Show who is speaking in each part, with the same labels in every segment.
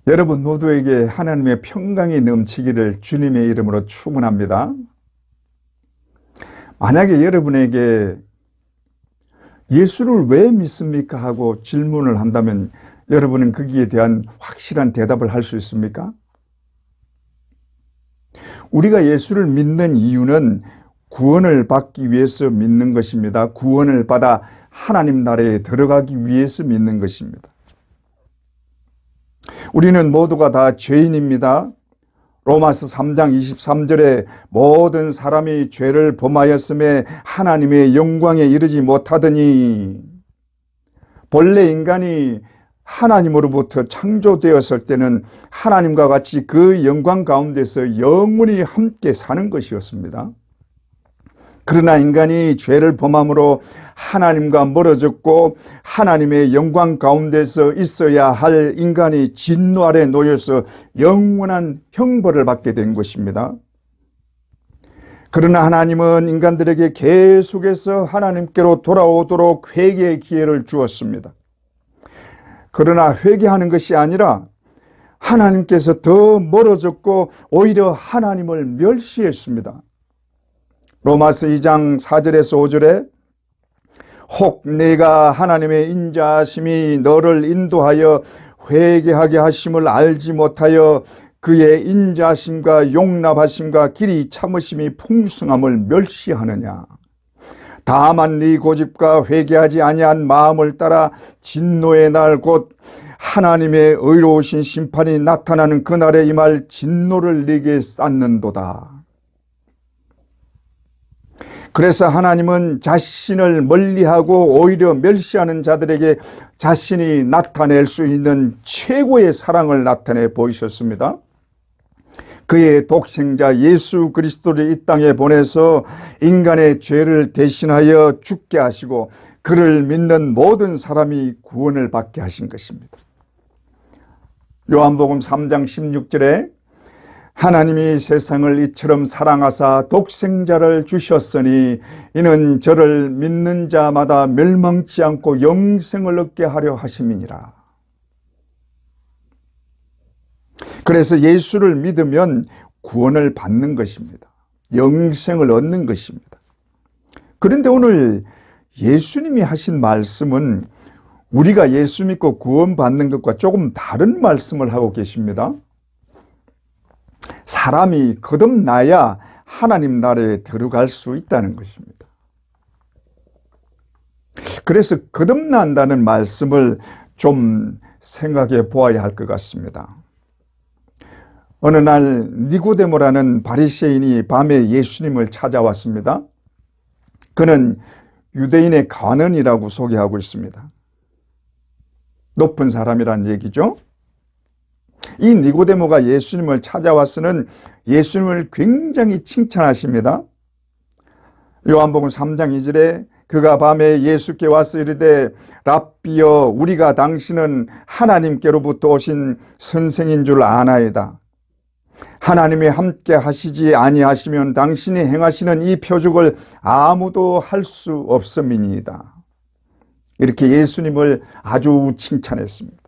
Speaker 1: 여러분 모두에게 하나님의 평강이 넘치기를 주님의 이름으로 축원합니다. 만약에 여러분에게 예수를 왜 믿습니까? 하고 질문을 한다면 여러분은 거기에 대한 확실한 대답을 할 수 있습니까? 우리가 예수를 믿는 이유는 구원을 받기 위해서 믿는 것입니다. 구원을 받아 하나님 나라에 들어가기 위해서 믿는 것입니다. 우리는 모두가 다 죄인입니다. 로마서 3장 23절에 모든 사람이 죄를 범하였음에 하나님의 영광에 이르지 못하더니, 본래 인간이 하나님으로부터 창조되었을 때는 하나님과 같이 그 영광 가운데서 영원히 함께 사는 것이었습니다. 그러나 인간이 죄를 범함으로 하나님과 멀어졌고 하나님의 영광 가운데서 있어야 할 인간이 진노 아래 놓여서 영원한 형벌을 받게 된 것입니다. 그러나 하나님은 인간들에게 계속해서 하나님께로 돌아오도록 회개의 기회를 주었습니다. 그러나 회개하는 것이 아니라 하나님께서 더 멀어졌고 오히려 하나님을 멸시했습니다. 로마서 2장 4절에서 5절에 혹 내가 하나님의 인자하심이 너를 인도하여 회개하게 하심을 알지 못하여 그의 인자하심과 용납하심과 길이 참으심이 풍성함을 멸시하느냐. 다만 네 고집과 회개하지 아니한 마음을 따라 진노의 날 곧 하나님의 의로우신 심판이 나타나는 그날에 임할 진노를 네게 쌓는도다. 그래서 하나님은 자신을 멀리하고 오히려 멸시하는 자들에게 자신이 나타낼 수 있는 최고의 사랑을 나타내 보이셨습니다. 그의 독생자 예수 그리스도를 이 땅에 보내서 인간의 죄를 대신하여 죽게 하시고 그를 믿는 모든 사람이 구원을 받게 하신 것입니다. 요한복음 3장 16절에 하나님이 세상을 이처럼 사랑하사 독생자를 주셨으니 이는 저를 믿는 자마다 멸망치 않고 영생을 얻게 하려 하심이니라. 그래서 예수를 믿으면 구원을 받는 것입니다. 영생을 얻는 것입니다. 그런데 오늘 예수님이 하신 말씀은 우리가 예수 믿고 구원받는 것과 조금 다른 말씀을 하고 계십니다. 사람이 거듭나야 하나님 나라에 들어갈 수 있다는 것입니다. 그래서 거듭난다는 말씀을 좀 생각해 보아야 할 것 같습니다. 어느 날 니고데모라는 바리새인이 밤에 예수님을 찾아왔습니다. 그는 유대인의 관원이라고 소개하고 있습니다. 높은 사람이란 얘기죠. 이 니고데모가 예수님을 찾아와서는 예수님을 굉장히 칭찬하십니다. 요한복음 3장 2절에 그가 밤에 예수께 와서 이르되 랍비여 우리가 당신은 하나님께로부터 오신 선생인 줄 아나이다. 하나님이 함께 하시지 아니하시면 당신이 행하시는 이 표적을 아무도 할 수 없음이니이다. 이렇게 예수님을 아주 칭찬했습니다.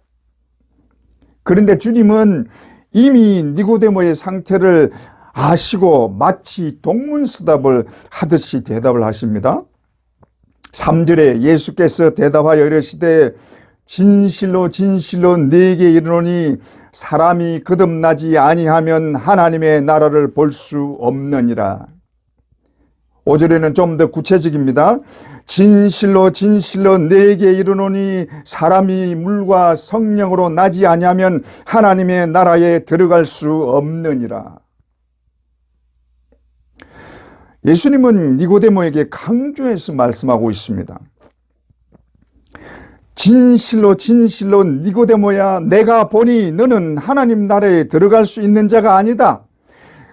Speaker 1: 그런데 주님은 이미 니고데모의 상태를 아시고 마치 동문서답을 하듯이 대답을 하십니다. 3절에 예수께서 대답하여 이르시되 진실로 진실로 네게 이르노니 사람이 거듭나지 아니하면 하나님의 나라를 볼 수 없느니라. 5절에는 좀 더 구체적입니다. 진실로 진실로 네게 이르노니 사람이 물과 성령으로 나지 아니하면 하나님의 나라에 들어갈 수 없느니라. 예수님은 니고데모에게 강조해서 말씀하고 있습니다. 진실로 진실로 니고데모야 내가 보니 너는 하나님 나라에 들어갈 수 있는 자가 아니다.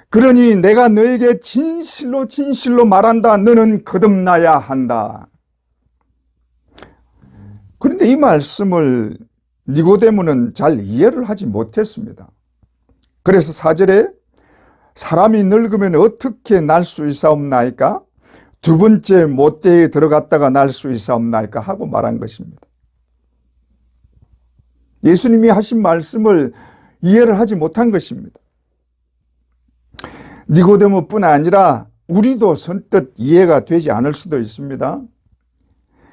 Speaker 1: 그러니 내가 너에게 진실로 진실로 말한다. 너는 거듭나야 한다. 그런데 이 말씀을 니고데모는 잘 이해를 하지 못했습니다. 그래서 4절에 사람이 늙으면 어떻게 날 수 있사옵나이까? 두 번째 못대에 들어갔다가 날 수 있사옵나이까? 하고 말한 것입니다. 예수님이 하신 말씀을 이해를 하지 못한 것입니다. 니고데모뿐 아니라 우리도 선뜻 이해가 되지 않을 수도 있습니다.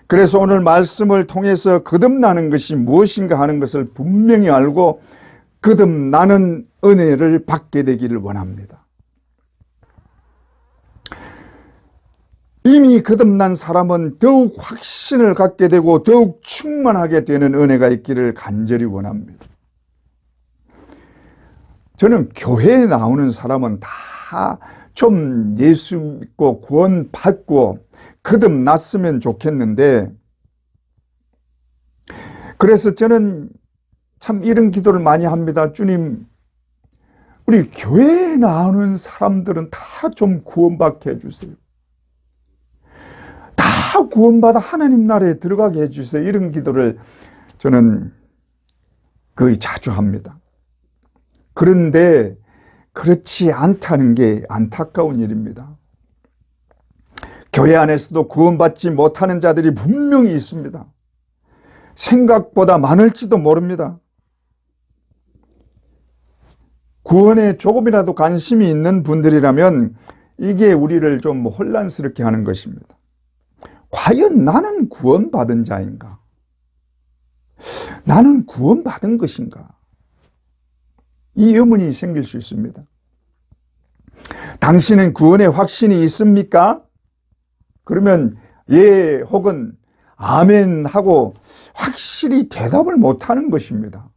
Speaker 1: 그래서 오늘 말씀을 통해서 거듭나는 것이 무엇인가 하는 것을 분명히 알고 거듭나는 은혜를 받게 되기를 원합니다. 이미 거듭난 사람은 더욱 확신을 갖게 되고 더욱 충만하게 되는 은혜가 있기를 간절히 원합니다. 저는 교회에 나오는 사람은 다 좀 예수 믿고 구원받고 거듭났으면 좋겠는데, 그래서 저는 참 이런 기도를 많이 합니다. 주님, 우리 교회에 나오는 사람들은 다 좀 구원받게 해주세요. 다 구원받아 하나님 나라에 들어가게 해주세요. 이런 기도를 저는 거의 자주 합니다. 그런데 그렇지 않다는 게 안타까운 일입니다. 교회 안에서도 구원받지 못하는 자들이 분명히 있습니다. 생각보다 많을지도 모릅니다. 구원에 조금이라도 관심이 있는 분들이라면 이게 우리를 좀 혼란스럽게 하는 것입니다. 과연 나는 구원받은 자인가? 나는 구원받은 것인가? 이 의문이 생길 수 있습니다. 당신은 구원의 확신이 있습니까? 그러면 예 혹은 아멘 하고 확실히 대답을 못하는 것입니다.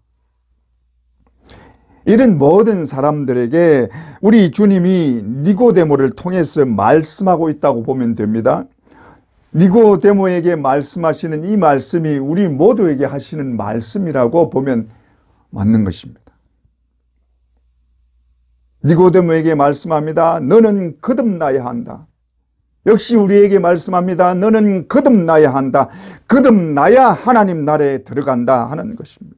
Speaker 1: 이런 모든 사람들에게 우리 주님이 니고데모를 통해서 말씀하고 있다고 보면 됩니다. 니고데모에게 말씀하시는 이 말씀이 우리 모두에게 하시는 말씀이라고 보면 맞는 것입니다. 니고데모에게 말씀합니다. 너는 거듭나야 한다. 역시 우리에게 말씀합니다. 너는 거듭나야 한다. 거듭나야 하나님 나라에 들어간다 하는 것입니다.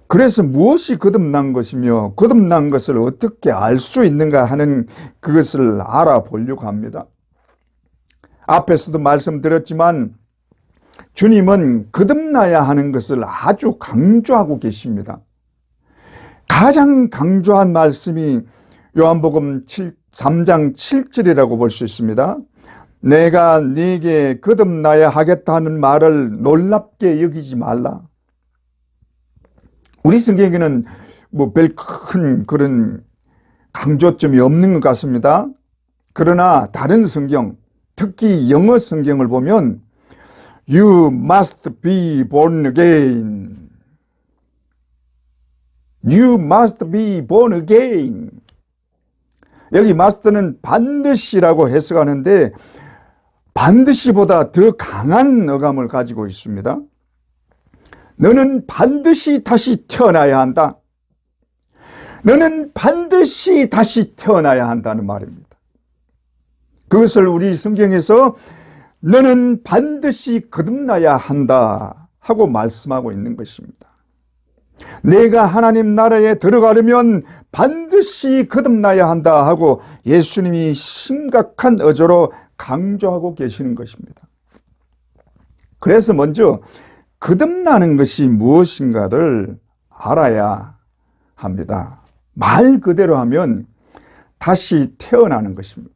Speaker 1: 그래서 무엇이 거듭난 것이며 거듭난 것을 어떻게 알 수 있는가 하는 그것을 알아보려고 합니다. 앞에서도 말씀드렸지만 주님은 거듭나야 하는 것을 아주 강조하고 계십니다. 가장 강조한 말씀이 요한복음 3장 7절이라고 볼 수 있습니다. 내가 네게 거듭나야 하겠다 하는 말을 놀랍게 여기지 말라. 우리 성경에는 별 큰 그런 강조점이 없는 것 같습니다. 그러나 다른 성경, 특히 영어 성경을 보면 You must be born again. You must be born again. 여기 must는 반드시라고 해석하는데 반드시보다 더 강한 어감을 가지고 있습니다. 너는 반드시 다시 태어나야 한다. 너는 반드시 다시 태어나야 한다는 말입니다. 그것을 우리 성경에서 너는 반드시 거듭나야 한다 하고 말씀하고 있는 것입니다. 내가 하나님 나라에 들어가려면 반드시 거듭나야 한다 하고 예수님이 심각한 어조로 강조하고 계시는 것입니다. 그래서 먼저 거듭나는 것이 무엇인가를 알아야 합니다. 말 그대로 하면 다시 태어나는 것입니다.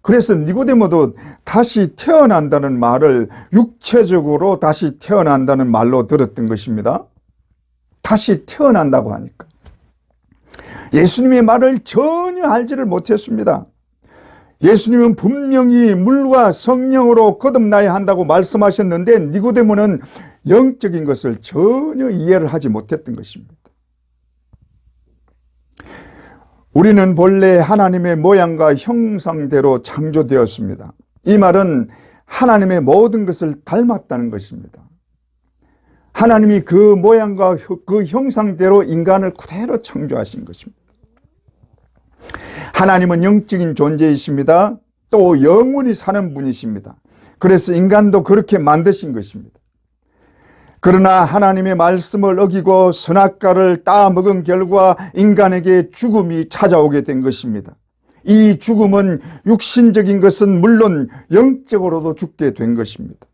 Speaker 1: 그래서 니고데모도 다시 태어난다는 말을 육체적으로 다시 태어난다는 말로 들었던 것입니다. 다시 태어난다고 하니까. 예수님의 말을 전혀 알지를 못했습니다. 예수님은 분명히 물과 성령으로 거듭나야 한다고 말씀하셨는데 니고데모는 영적인 것을 전혀 이해를 하지 못했던 것입니다. 우리는 본래 하나님의 모양과 형상대로 창조되었습니다. 이 말은 하나님의 모든 것을 닮았다는 것입니다. 하나님이 그 모양과 그 형상대로 인간을 그대로 창조하신 것입니다. 하나님은 영적인 존재이십니다. 또 영원히 사는 분이십니다. 그래서 인간도 그렇게 만드신 것입니다. 그러나 하나님의 말씀을 어기고 선악과를 따먹은 결과 인간에게 죽음이 찾아오게 된 것입니다. 이 죽음은 육신적인 것은 물론 영적으로도 죽게 된 것입니다.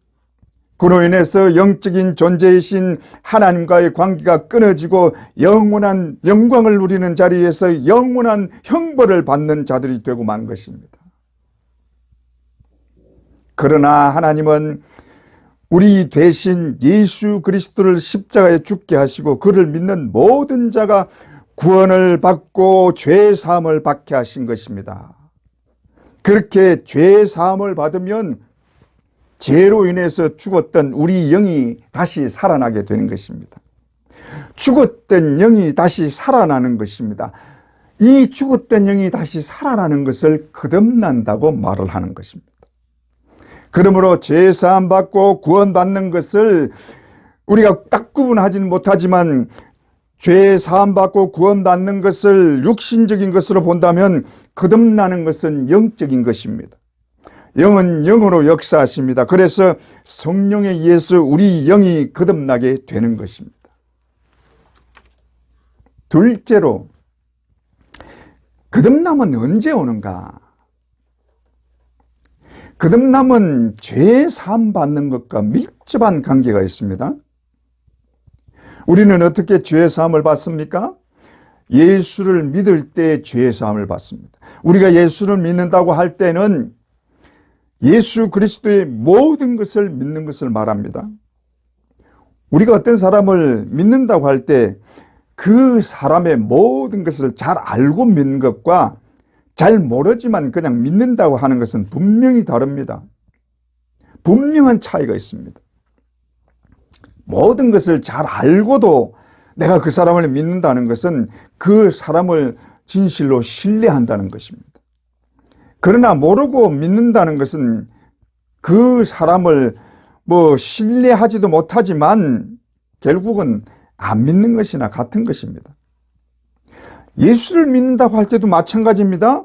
Speaker 1: 그로 인해서 영적인 존재이신 하나님과의 관계가 끊어지고 영원한 영광을 누리는 자리에서 영원한 형벌을 받는 자들이 되고 만 것입니다. 그러나 하나님은 우리 대신 예수 그리스도를 십자가에 죽게 하시고 그를 믿는 모든 자가 구원을 받고 죄 사함을 받게 하신 것입니다. 그렇게 죄 사함을 받으면 죄로 인해서 죽었던 우리 영이 다시 살아나게 되는 것입니다. 죽었던 영이 다시 살아나는 것입니다. 이 죽었던 영이 다시 살아나는 것을 거듭난다고 말을 하는 것입니다. 그러므로 죄 사함 받고 구원받는 것을 우리가 딱 구분하지는 못하지만 죄 사함 받고 구원받는 것을 육신적인 것으로 본다면 거듭나는 것은 영적인 것입니다. 영은 영으로 역사하십니다. 그래서 성령에 의해서 우리 영이 거듭나게 되는 것입니다. 둘째로, 거듭남은 언제 오는가? 거듭남은 죄 사함 받는 것과 밀접한 관계가 있습니다. 우리는 어떻게 죄 사함을 받습니까? 예수를 믿을 때 죄 사함을 받습니다. 우리가 예수를 믿는다고 할 때는 예수 그리스도의 모든 것을 믿는 것을 말합니다. 우리가 어떤 사람을 믿는다고 할 때 그 사람의 모든 것을 잘 알고 믿는 것과 잘 모르지만 그냥 믿는다고 하는 것은 분명히 다릅니다. 분명한 차이가 있습니다. 모든 것을 잘 알고도 내가 그 사람을 믿는다는 것은 그 사람을 진실로 신뢰한다는 것입니다. 그러나 모르고 믿는다는 것은 그 사람을 신뢰하지도 못하지만 결국은 안 믿는 것이나 같은 것입니다. 예수를 믿는다고 할 때도 마찬가지입니다.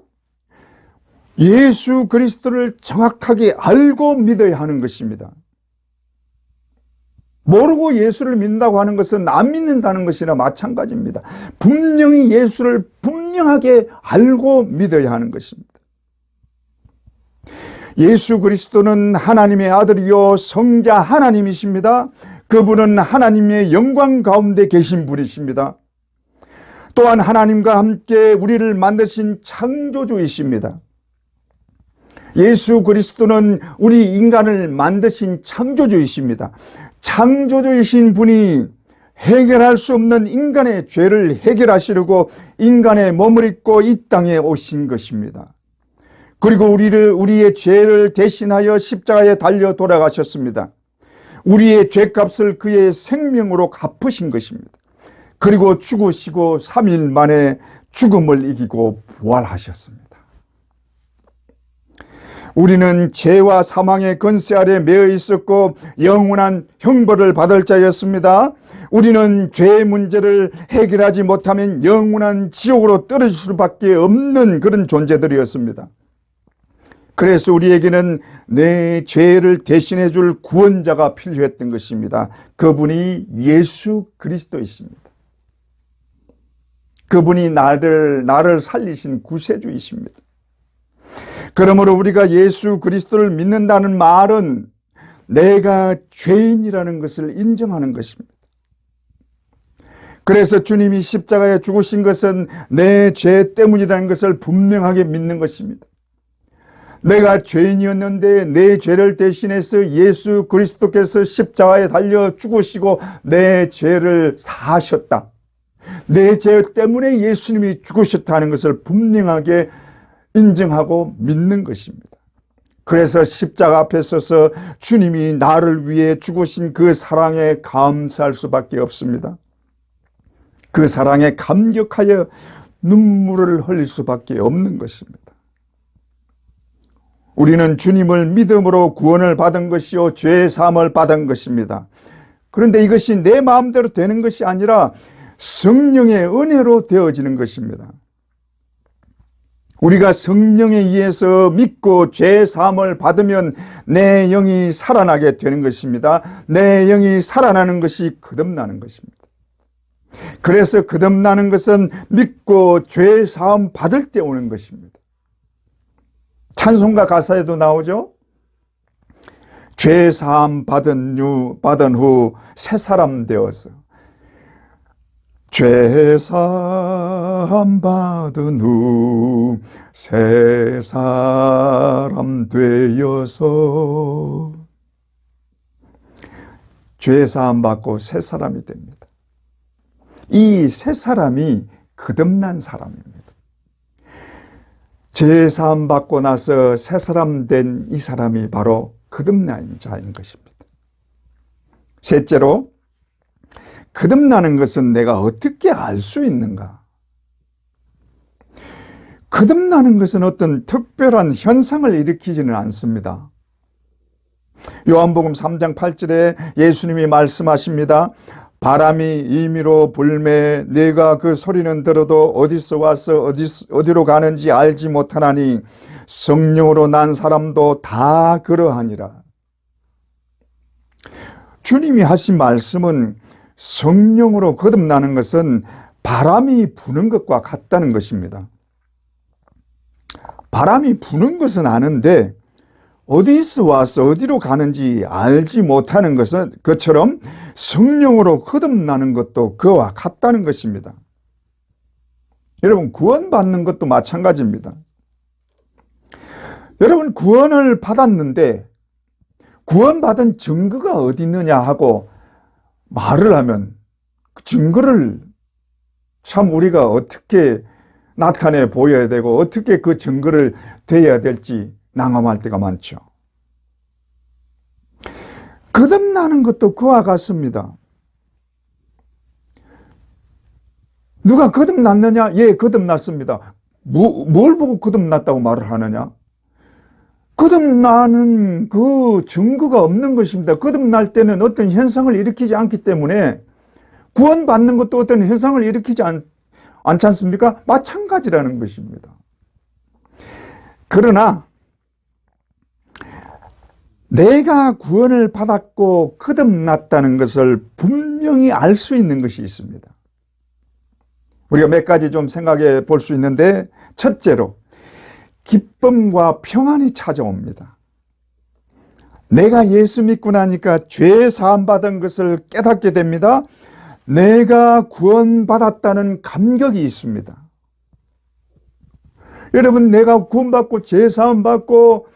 Speaker 1: 예수 그리스도를 정확하게 알고 믿어야 하는 것입니다. 모르고 예수를 믿는다고 하는 것은 안 믿는다는 것이나 마찬가지입니다. 분명히 예수를 분명하게 알고 믿어야 하는 것입니다. 예수 그리스도는 하나님의 아들이요 성자 하나님이십니다. 그분은 하나님의 영광 가운데 계신 분이십니다. 또한 하나님과 함께 우리를 만드신 창조주이십니다. 예수 그리스도는 우리 인간을 만드신 창조주이십니다. 창조주이신 분이 해결할 수 없는 인간의 죄를 해결하시려고 인간의 몸을 입고 이 땅에 오신 것입니다. 그리고 우리의 죄를 대신하여 십자가에 달려 돌아가셨습니다. 우리의 죄값을 그의 생명으로 갚으신 것입니다. 그리고 죽으시고 3일 만에 죽음을 이기고 부활하셨습니다. 우리는 죄와 사망의 권세 아래 매여 있었고 영원한 형벌을 받을 자였습니다. 우리는 죄의 문제를 해결하지 못하면 영원한 지옥으로 떨어질 수밖에 없는 그런 존재들이었습니다. 그래서 우리에게는 내 죄를 대신해 줄 구원자가 필요했던 것입니다. 그분이 예수 그리스도이십니다. 그분이 나를 살리신 구세주이십니다. 그러므로 우리가 예수 그리스도를 믿는다는 말은 내가 죄인이라는 것을 인정하는 것입니다. 그래서 주님이 십자가에 죽으신 것은 내 죄 때문이라는 것을 분명하게 믿는 것입니다. 내가 죄인이었는데 내 죄를 대신해서 예수 그리스도께서 십자가에 달려 죽으시고 내 죄를 사하셨다. 내 죄 때문에 예수님이 죽으셨다는 것을 분명하게 인정하고 믿는 것입니다. 그래서 십자가 앞에 서서 주님이 나를 위해 죽으신 그 사랑에 감사할 수밖에 없습니다. 그 사랑에 감격하여 눈물을 흘릴 수밖에 없는 것입니다. 우리는 주님을 믿음으로 구원을 받은 것이요 죄 사함을 받은 것입니다. 그런데 이것이 내 마음대로 되는 것이 아니라 성령의 은혜로 되어지는 것입니다. 우리가 성령에 의해서 믿고 죄 사함을 받으면 내 영이 살아나게 되는 것입니다. 내 영이 살아나는 것이 거듭나는 것입니다. 그래서 거듭나는 것은 믿고 죄 사함 받을 때 오는 것입니다. 찬송가 가사에도 나오죠. 죄 사함 받은 후 새 사람 되어서 죄 사함 받은 후 새 사람 되어서 죄 사함 받고 새 사람이 됩니다. 이 새 사람이 거듭난 사람입니다. 죄 사함 받고 나서 새 사람 된 이 사람이 바로 거듭난 자인 것입니다. 셋째로, 거듭나는 것은 내가 어떻게 알 수 있는가? 거듭나는 것은 어떤 특별한 현상을 일으키지는 않습니다. 요한복음 3장 8절에 예수님이 말씀하십니다. 바람이 임의로 불매 내가 그 소리는 들어도 어디서 와서 어디로 가는지 알지 못하나니 성령으로 난 사람도 다 그러하니라. 주님이 하신 말씀은 성령으로 거듭나는 것은 바람이 부는 것과 같다는 것입니다. 바람이 부는 것은 아는데 어디서 와서 어디로 가는지 알지 못하는 것처럼 성령으로 거듭나는 것도 그와 같다는 것입니다. 여러분, 구원받는 것도 마찬가지입니다. 여러분, 구원을 받았는데 구원받은 증거가 어디 있느냐 하고 말을 하면 그 증거를 참 우리가 어떻게 나타내 보여야 되고 어떻게 그 증거를 대해야 될지 난감할 때가 많죠. 거듭나는 것도 그와 같습니다. 누가 거듭났느냐? 예, 거듭났습니다. 뭘 보고 거듭났다고 말을 하느냐? 거듭나는 그 증거가 없는 것입니다. 거듭날 때는 어떤 현상을 일으키지 않기 때문에 구원받는 것도 어떤 현상을 일으키지 않지 않습니까? 마찬가지라는 것입니다. 그러나 내가 구원을 받았고 거듭났다는 것을 분명히 알 수 있는 것이 있습니다. 우리가 몇 가지 좀 생각해 볼 수 있는데, 첫째로 기쁨과 평안이 찾아옵니다. 내가 예수 믿고 나니까 죄 사함 받은 것을 깨닫게 됩니다. 내가 구원받았다는 감격이 있습니다. 여러분, 내가 구원받고 죄 사함 받고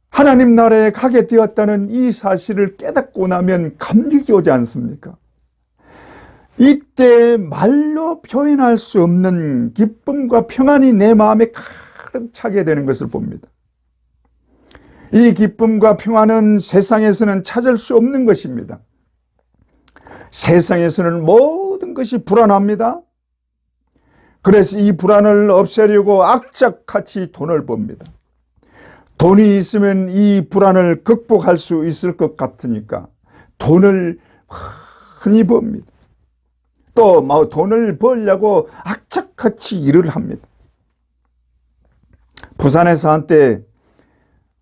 Speaker 1: 하나님 나라에 가게 되었다는 이 사실을 깨닫고 나면 감격이 오지 않습니까? 이때 말로 표현할 수 없는 기쁨과 평안이 내 마음에 가득 차게 되는 것을 봅니다. 이 기쁨과 평안은 세상에서는 찾을 수 없는 것입니다. 세상에서는 모든 것이 불안합니다. 그래서 이 불안을 없애려고 악착같이 돈을 봅니다. 돈이 있으면 이 불안을 극복할 수 있을 것 같으니까 돈을 많이 법니다. 또 돈을 벌려고 악착같이 일을 합니다. 부산에서 한때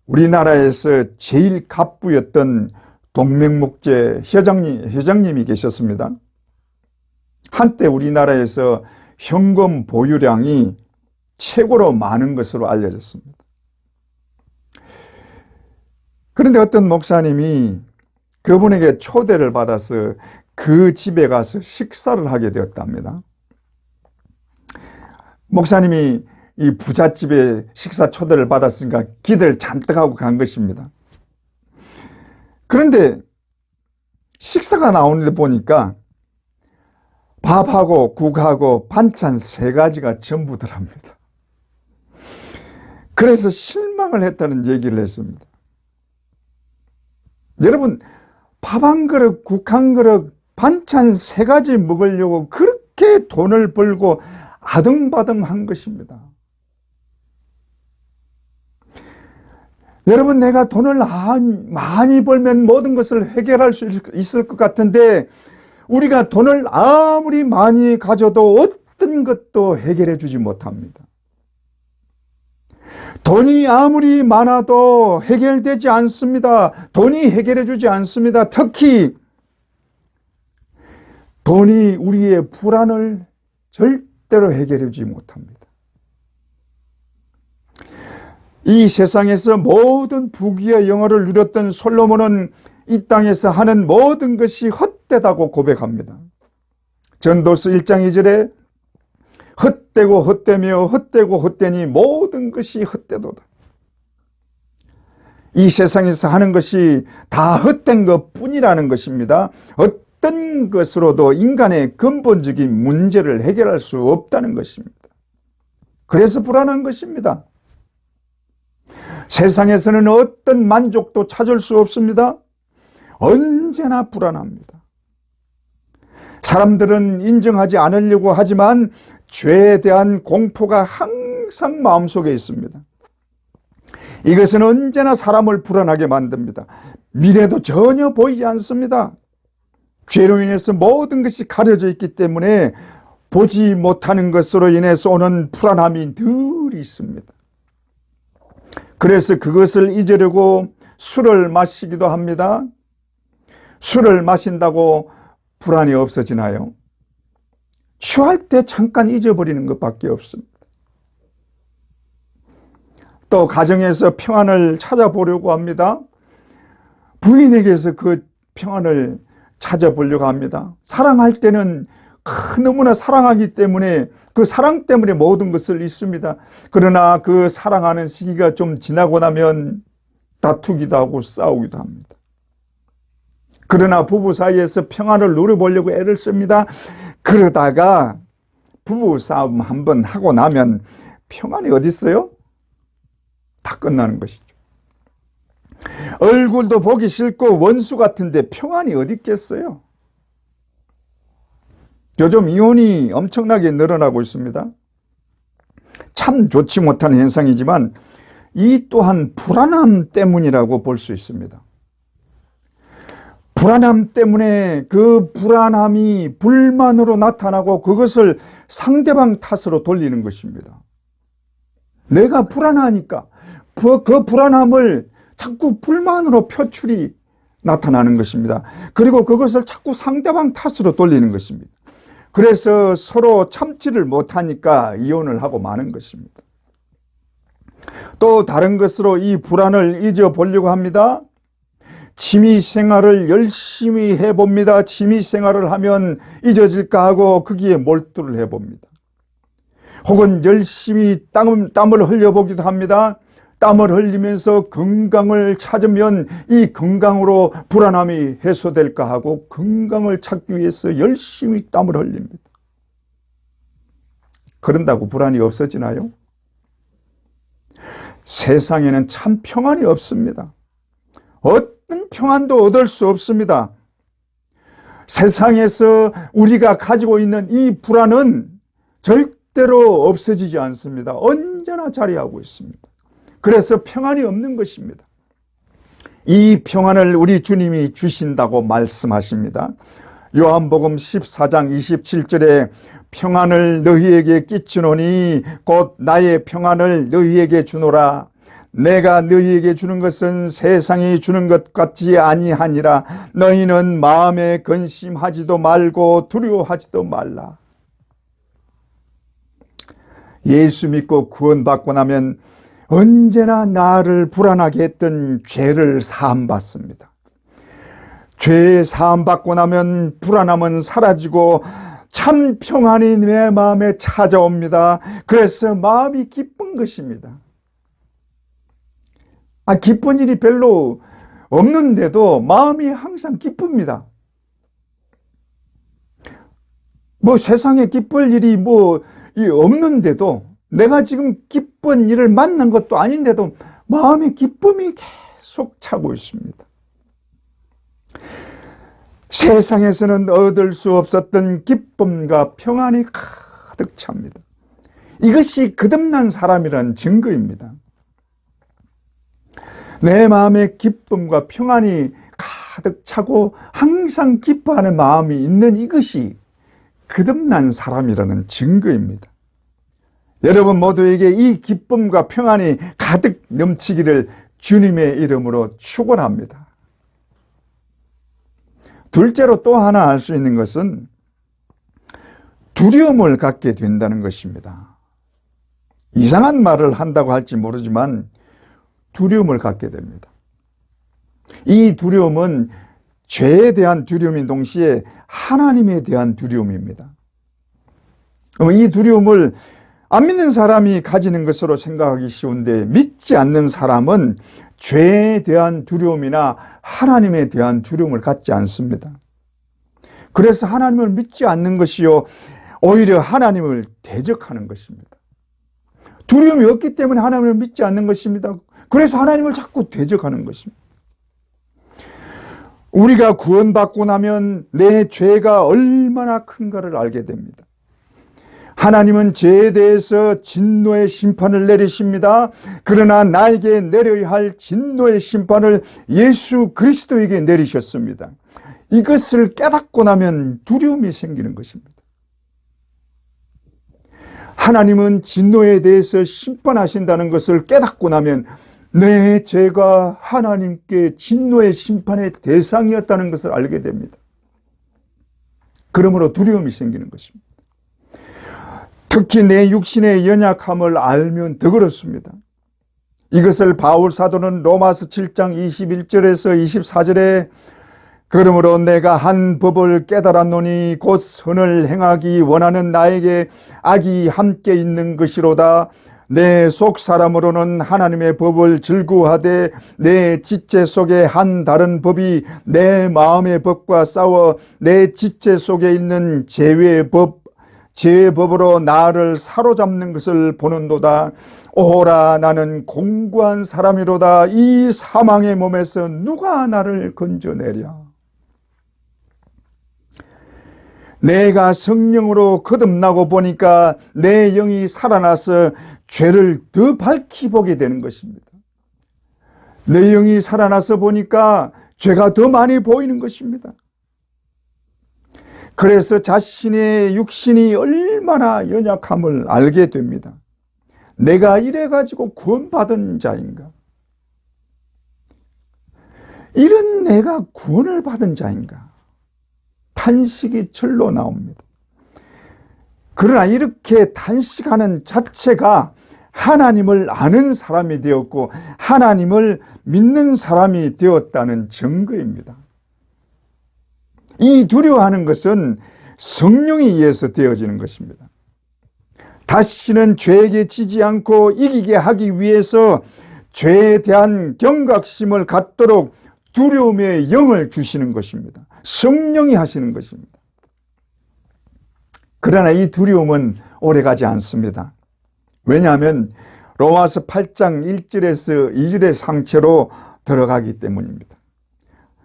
Speaker 1: 우리나라에서 제일 갑부였던 동명목재 회장님이 계셨습니다. 한때 우리나라에서 현금 보유량이 최고로 많은 것으로 알려졌습니다. 그런데 어떤 목사님이 그분에게 초대를 받아서 그 집에 가서 식사를 하게 되었답니다. 목사님이 이 부잣집에 식사 초대를 받았으니까 기대를 잔뜩 하고 간 것입니다. 그런데 식사가 나오는데 보니까 밥하고 국하고 반찬 3가지가 전부더랍니다. 그래서 실망을 했다는 얘기를 했습니다. 여러분, 밥 한 그릇, 국 한 그릇, 반찬 3가지 먹으려고 그렇게 돈을 벌고 아등바등한 것입니다. 여러분, 내가 돈을 많이 벌면 모든 것을 해결할 수 있을 것 같은데 우리가 돈을 아무리 많이 가져도 어떤 것도 해결해 주지 못합니다. 돈이 아무리 많아도 해결되지 않습니다. 돈이 해결해 주지 않습니다. 특히 돈이 우리의 불안을 절대로 해결해 주지 못합니다. 이 세상에서 모든 부귀의 영화를 누렸던 솔로몬은 이 땅에서 하는 모든 것이 헛되다고 고백합니다. 전도서 1장 2절에 헛되고 헛되며 헛되고 헛되니 모든 것이 헛되도다. 이 세상에서 하는 것이 다 헛된 것뿐이라는 것입니다. 어떤 것으로도 인간의 근본적인 문제를 해결할 수 없다는 것입니다. 그래서 불안한 것입니다. 세상에서는 어떤 만족도 찾을 수 없습니다. 언제나 불안합니다. 사람들은 인정하지 않으려고 하지만 죄에 대한 공포가 항상 마음속에 있습니다. 이것은 언제나 사람을 불안하게 만듭니다. 미래도 전혀 보이지 않습니다. 죄로 인해서 모든 것이 가려져 있기 때문에 보지 못하는 것으로 인해서 오는 불안함이 늘 있습니다. 그래서 그것을 잊으려고 술을 마시기도 합니다. 술을 마신다고 불안이 없어지나요? 취할 때 잠깐 잊어버리는 것밖에 없습니다. 또 가정에서 평안을 찾아보려고 합니다. 부인에게서 그 평안을 찾아보려고 합니다. 사랑할 때는 너무나 사랑하기 때문에 그 사랑 때문에 모든 것을 잊습니다. 그러나 그 사랑하는 시기가 좀 지나고 나면 다투기도 하고 싸우기도 합니다. 그러나 부부 사이에서 평안을 누려보려고 애를 씁니다. 그러다가 부부 싸움 한번 하고 나면 평안이 어디 있어요? 다 끝나는 것이죠. 얼굴도 보기 싫고 원수 같은데 평안이 어디 있겠어요? 요즘 이혼이 엄청나게 늘어나고 있습니다. 참 좋지 못한 현상이지만 이 또한 불안함 때문이라고 볼 수 있습니다. 불안함 때문에 그 불안함이 불만으로 나타나고 그것을 상대방 탓으로 돌리는 것입니다. 내가 불안하니까 그 불안함을 자꾸 불만으로 표출이 나타나는 것입니다. 그리고 그것을 자꾸 상대방 탓으로 돌리는 것입니다. 그래서 서로 참지를 못하니까 이혼을 하고 마는 것입니다. 또 다른 것으로 이 불안을 잊어보려고 합니다. 취미 생활을 열심히 해봅니다. 취미 생활을 하면 잊어질까 하고 거기에 몰두를 해봅니다. 혹은 열심히 땀을 흘려보기도 합니다. 땀을 흘리면서 건강을 찾으면 이 건강으로 불안함이 해소될까 하고 건강을 찾기 위해서 열심히 땀을 흘립니다. 그런다고 불안이 없어지나요? 세상에는 참 평안이 없습니다. 어떤 평안도 얻을 수 없습니다. 세상에서 우리가 가지고 있는 이 불안은 절대로 없어지지 않습니다. 언제나 자리하고 있습니다. 그래서 평안이 없는 것입니다. 이 평안을 우리 주님이 주신다고 말씀하십니다. 요한복음 14장 27절에 평안을 너희에게 끼치노니 곧 나의 평안을 너희에게 주노라. 내가 너희에게 주는 것은 세상이 주는 것 같지 아니하니라. 너희는 마음에 근심하지도 말고 두려워하지도 말라. 예수 믿고 구원받고 나면 언제나 나를 불안하게 했던 죄를 사함받습니다. 죄 사함받고 나면 불안함은 사라지고 참 평안이 내 마음에 찾아옵니다. 그래서 마음이 기쁜 것입니다. 기쁜 일이 별로 없는데도 마음이 항상 기쁩니다. 세상에 기쁠 일이 없는데도 내가 지금 기쁜 일을 만난 것도 아닌데도 마음의 기쁨이 계속 차고 있습니다. 세상에서는 얻을 수 없었던 기쁨과 평안이 가득 찹니다. 이것이 거듭난 사람이라는 증거입니다. 내 마음에 기쁨과 평안이 가득 차고 항상 기뻐하는 마음이 있는 이것이 거듭난 사람이라는 증거입니다. 여러분 모두에게 이 기쁨과 평안이 가득 넘치기를 주님의 이름으로 축원합니다. 둘째로 또 하나 알 수 있는 것은 두려움을 갖게 된다는 것입니다. 이상한 말을 한다고 할지 모르지만 두려움을 갖게 됩니다. 이 두려움은 죄에 대한 두려움인 동시에 하나님에 대한 두려움입니다. 이 두려움을 안 믿는 사람이 가지는 것으로 생각하기 쉬운데, 믿지 않는 사람은 죄에 대한 두려움이나 하나님에 대한 두려움을 갖지 않습니다. 그래서 하나님을 믿지 않는 것이요, 오히려 하나님을 대적하는 것입니다. 두려움이 없기 때문에 하나님을 믿지 않는 것입니다. 그래서 하나님을 자꾸 대적하는 것입니다. 우리가 구원받고 나면 내 죄가 얼마나 큰가를 알게 됩니다. 하나님은 죄에 대해서 진노의 심판을 내리십니다. 그러나 나에게 내려야 할 진노의 심판을 예수 그리스도에게 내리셨습니다. 이것을 깨닫고 나면 두려움이 생기는 것입니다. 하나님은 진노에 대해서 심판하신다는 것을 깨닫고 나면 내 죄가 하나님께 진노의 심판의 대상이었다는 것을 알게 됩니다. 그러므로 두려움이 생기는 것입니다. 특히 내 육신의 연약함을 알면 더 그렇습니다. 이것을 바울 사도는 로마서 7장 21절에서 24절에 그러므로 내가 한 법을 깨달았노니 곧 선을 행하기 원하는 나에게 악이 함께 있는 것이로다. 내 속 사람으로는 하나님의 법을 즐거워하되 내 지체 속에 한 다른 법이 내 마음의 법과 싸워 내 지체 속에 있는 죄의 법으로 나를 사로잡는 것을 보는도다. 오호라, 나는 공고한 사람이로다. 이 사망의 몸에서 누가 나를 건져내랴. 내가 성령으로 거듭나고 보니까 내 영이 살아나서 죄를 더 밝히 보게 되는 것입니다. 내 영이 살아나서 보니까 죄가 더 많이 보이는 것입니다. 그래서 자신의 육신이 얼마나 연약함을 알게 됩니다. 내가 이래가지고 구원받은 자인가? 이런 내가 구원을 받은 자인가? 탄식이 절로 나옵니다. 그러나 이렇게 탄식하는 자체가 하나님을 아는 사람이 되었고 하나님을 믿는 사람이 되었다는 증거입니다. 이 두려워하는 것은 성령에 의해서 되어지는 것입니다. 다시는 죄에게 지지 않고 이기게 하기 위해서 죄에 대한 경각심을 갖도록 두려움의 영을 주시는 것입니다. 성령이 하시는 것입니다. 그러나 이 두려움은 오래가지 않습니다. 왜냐하면 로마서 8장 1절에서 2절의 상처로 들어가기 때문입니다.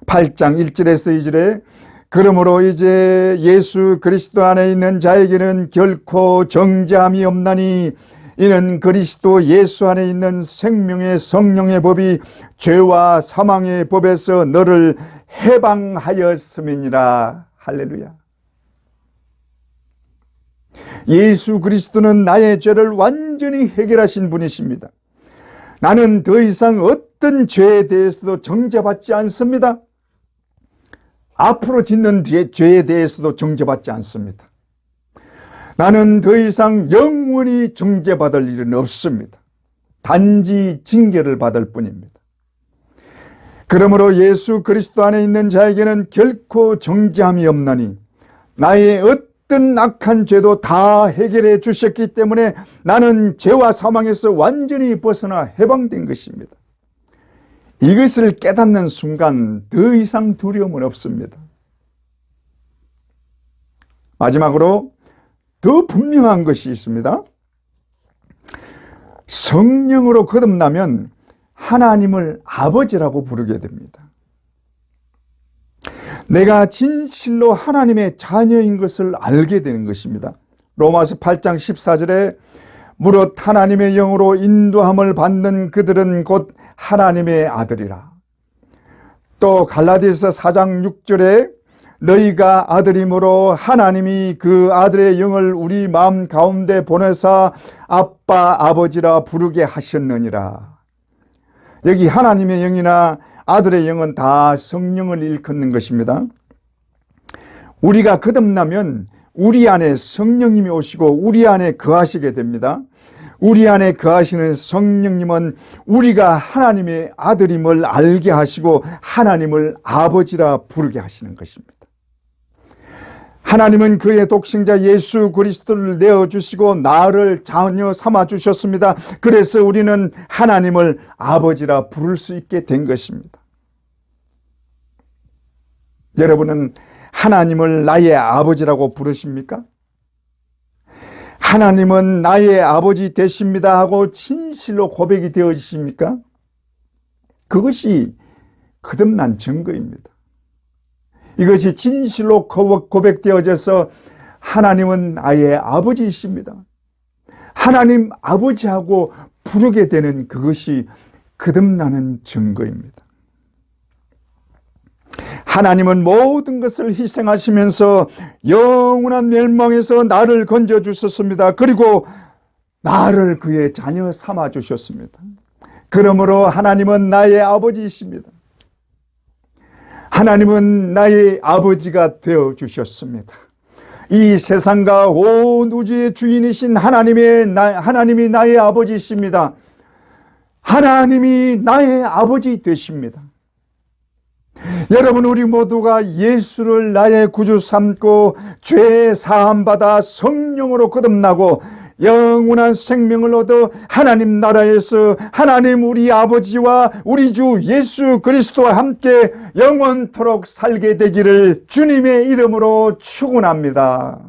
Speaker 1: 8장 1절에서 2절에 그러므로 이제 예수 그리스도 안에 있는 자에게는 결코 정죄함이 없나니 이는 그리스도 예수 안에 있는 생명의 성령의 법이 죄와 사망의 법에서 너를 해방하였음이니라. 할렐루야. 예수 그리스도는 나의 죄를 완전히 해결하신 분이십니다. 나는 더 이상 어떤 죄에 대해서도 정죄받지 않습니다. 앞으로 짓는 죄에 대해서도 정죄받지 않습니다. 나는 더 이상 영원히 정죄받을 일은 없습니다. 단지 징계를 받을 뿐입니다. 그러므로 예수 그리스도 안에 있는 자에게는 결코 정죄함이 없나니 나의 어떤 악한 죄도 다 해결해 주셨기 때문에 나는 죄와 사망에서 완전히 벗어나 해방된 것입니다. 이것을 깨닫는 순간 더 이상 두려움은 없습니다. 마지막으로 더 분명한 것이 있습니다. 성령으로 거듭나면 하나님을 아버지라고 부르게 됩니다. 내가 진실로 하나님의 자녀인 것을 알게 되는 것입니다. 로마서 8장 14절에 무릇 하나님의 영으로 인도함을 받는 그들은 곧 하나님의 아들이라. 또 갈라디아서 4장 6절에 너희가 아들이므로 하나님이 그 아들의 영을 우리 마음 가운데 보내사 아빠 아버지라 부르게 하셨느니라. 여기 하나님의 영이나 아들의 영은 다 성령을 일컫는 것입니다. 우리가 거듭나면 우리 안에 성령님이 오시고 우리 안에 거하시게 됩니다. 우리 안에 거하시는 성령님은 우리가 하나님의 아들임을 알게 하시고 하나님을 아버지라 부르게 하시는 것입니다. 하나님은 그의 독생자 예수 그리스도를 내어주시고 나를 자녀 삼아 주셨습니다. 그래서 우리는 하나님을 아버지라 부를 수 있게 된 것입니다. 여러분은 하나님을 나의 아버지라고 부르십니까? 하나님은 나의 아버지 되십니다 하고 진실로 고백이 되어지십니까? 그것이 거듭난 증거입니다. 이것이 진실로 고백되어져서 하나님은 나의 아버지이십니다. 하나님 아버지하고 부르게 되는 그것이 거듭나는 증거입니다. 하나님은 모든 것을 희생하시면서 영원한 멸망에서 나를 건져주셨습니다. 그리고 나를 그의 자녀 삼아주셨습니다. 그러므로 하나님은 나의 아버지이십니다. 하나님은 나의 아버지가 되어주셨습니다. 이 세상과 온 우주의 주인이신 하나님이 나의 아버지이십니다. 하나님이 나의 아버지 되십니다. 여러분, 우리 모두가 예수를 나의 구주 삼고 죄 사함받아 성령으로 거듭나고 영원한 생명을 얻어 하나님 나라에서 하나님 우리 아버지와 우리 주 예수 그리스도와 함께 영원토록 살게 되기를 주님의 이름으로 축원합니다.